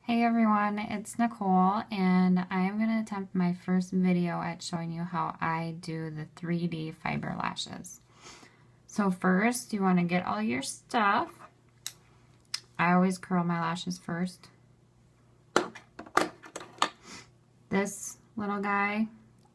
Hey everyone, it's Nicole and I am going to attempt my first video at showing you how I do the 3D fiber lashes. So first you want to get all your stuff. I always curl my lashes first. This little guy,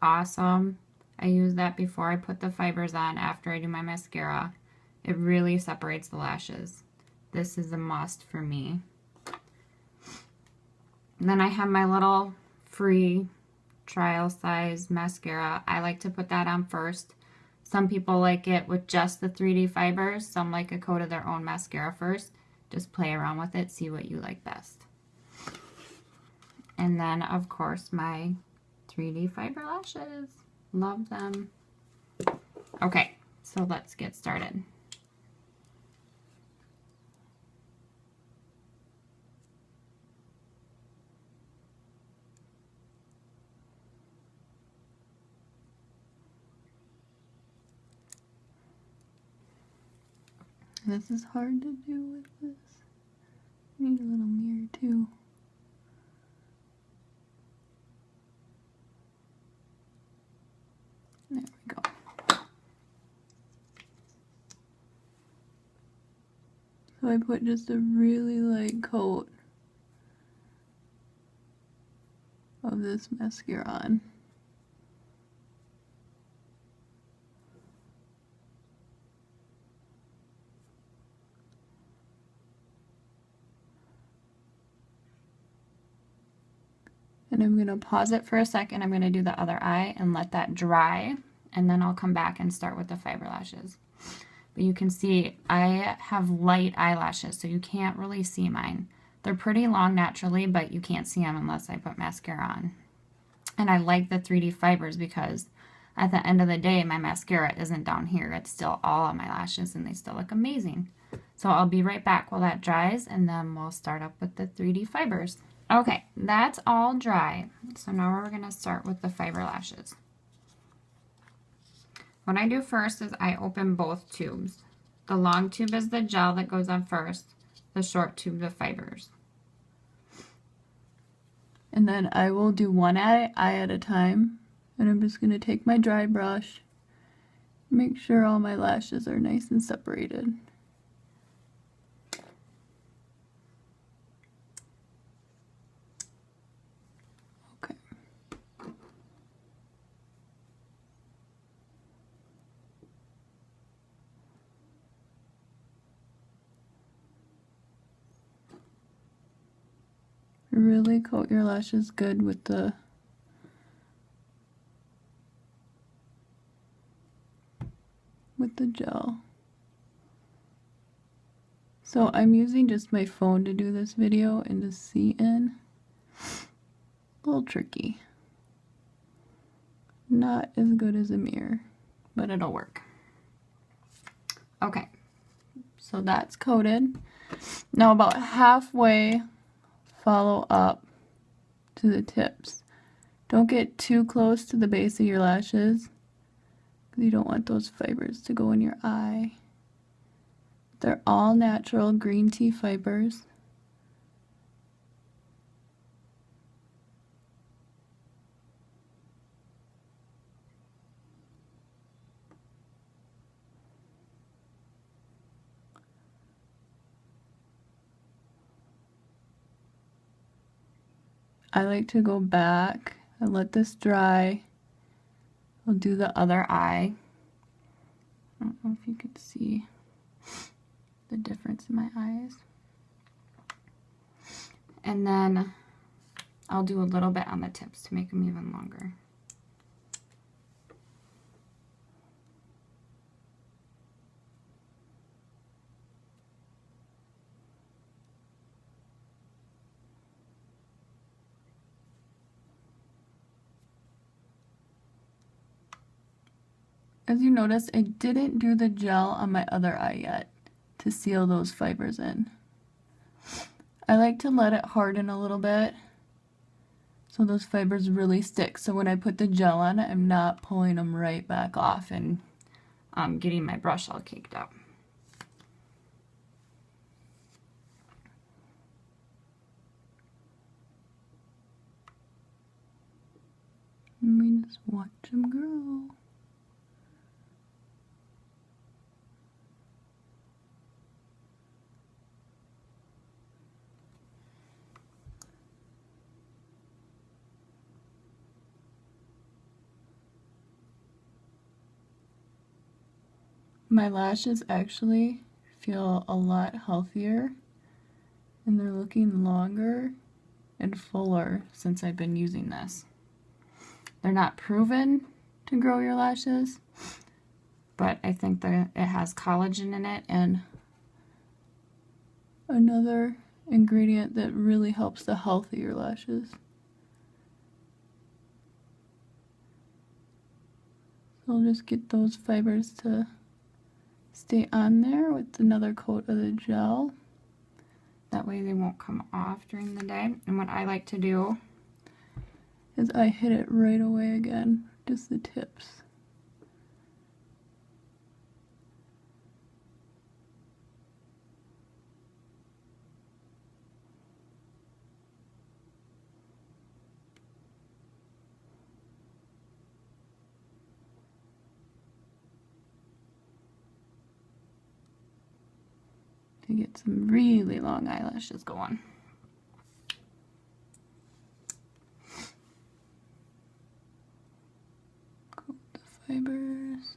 awesome. I use that before I put the fibers on after I do my mascara. It really separates the lashes. This is a must for me. And then I have my little free trial size mascara. I like to put that on first. Some people like it with just the 3D fibers. Some like a coat of their own mascara first. Just play around with it, see what you like best. And then, of course, my 3D fiber lashes. Love them. Okay, so let's get started. This is hard to do with this. I need a little mirror too. There we go. So I put just a really light coat of this mascara on. And I'm going to pause it for a second. I'm going to do the other eye and let that dry, and then I'll come back and start with the fiber lashes. But you can see I have light eyelashes, so you can't really see mine. They're pretty long naturally, but you can't see them unless I put mascara on. And I like the 3D fibers because at the end of the day, my mascara isn't down here. It's still all on my lashes, and they still look amazing. So I'll be right back while that dries, and then we'll start up with the 3D fibers. Okay, that's all dry. So now we're going to start with the fiber lashes. What I do first is I open both tubes. The long tube is the gel that goes on first, the short tube the fibers. And then I will do one eye at a time, and I'm just going to take my dry brush, make sure all my lashes are nice and separated. Really coat your lashes good with the gel. So I'm using just my phone to do this video and to see in. A little tricky. Not as good as a mirror, but it'll work. Okay, so that's coated. Now about halfway, follow up to the tips. Don't get too close to the base of your lashes because you don't want those fibers to go in your eye. They're all natural green tea fibers. I like to go back and let this dry. I'll do the other eye. I don't know if you could see the difference in my eyes. And then I'll do a little bit on the tips to make them even longer. As you notice, I didn't do the gel on my other eye yet to seal those fibers in. I like to let it harden a little bit so those fibers really stick. So when I put the gel on, I'm not pulling them right back off and getting my brush all caked up. Just watch them grow. My lashes actually feel a lot healthier and they're looking longer and fuller since I've been using this. They're not proven to grow your lashes, but I think that it has collagen in it and another ingredient that really helps the health of your lashes. So I'll just get those fibers to stay on there with another coat of the gel. That way they won't come off during the day. And what I like to do is I hit it right away again, just the tips. To get some really long eyelashes going. Coat the fibers.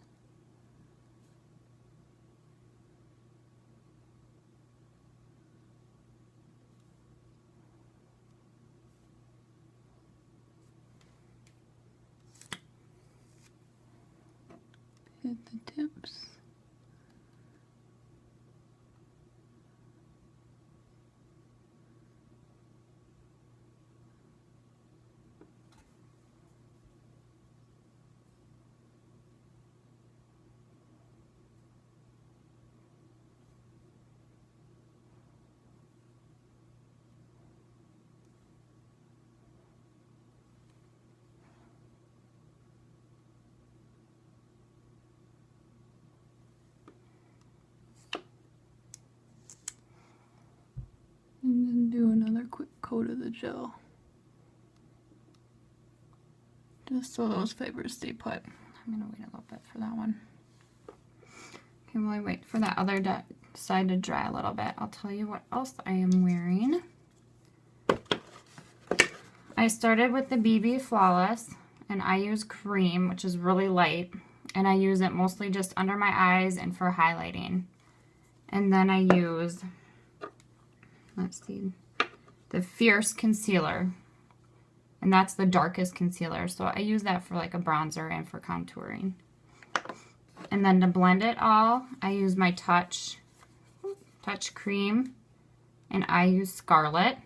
Hit the tips. And then do another quick coat of the gel. Just so those fibers stay put. I'm going to wait a little bit for that one. Okay, while I wait for that other side to dry a little bit, I'll tell you what else I am wearing. I started with the BB Flawless, and I use cream, which is really light, and I use it mostly just under my eyes and for highlighting. And then I use, let's see, the Fierce Concealer, and that's the darkest concealer, so I use that for like a bronzer and for contouring. And then to blend it all, I use my Touch Cream, and I use Scarlet.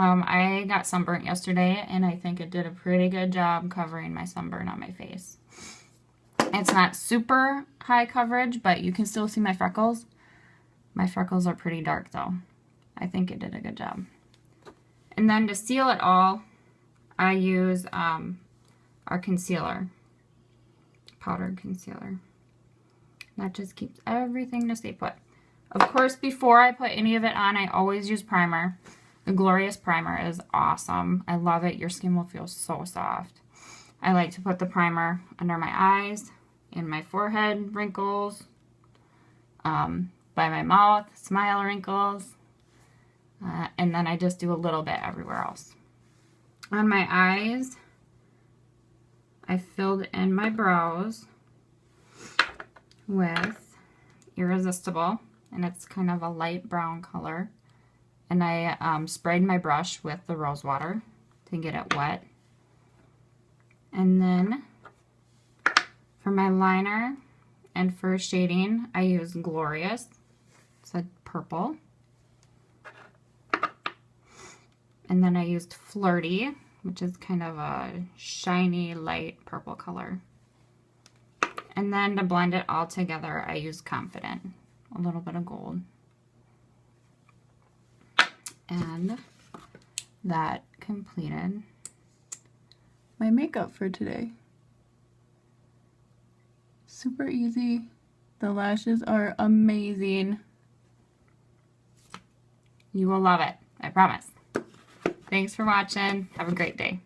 I got sunburnt yesterday, and I think it did a pretty good job covering my sunburn on my face. It's not super high coverage, but you can still see my freckles. My freckles are pretty dark, though. I think it did a good job. And then to seal it all, I use our concealer, powdered concealer. That just keeps everything to stay put. Of course, before I put any of it on, I always use primer. The Glorious Primer is awesome. I love it. Your skin will feel so soft. I like to put the primer under my eyes, in my forehead wrinkles, by my mouth, smile wrinkles, and then I just do a little bit everywhere else. On my eyes, I filled in my brows with Irresistible, and it's kind of a light brown color. And I sprayed my brush with the rose water to get it wet. And then for my liner and for shading, I use Glorious. It's a purple. And then I used Flirty, which is kind of a shiny, light purple color. And then to blend it all together, I use Confident, a little bit of gold. And that completed my makeup for today. Super easy. The lashes are amazing. You will love it, I promise. Thanks for watching. Have a great day.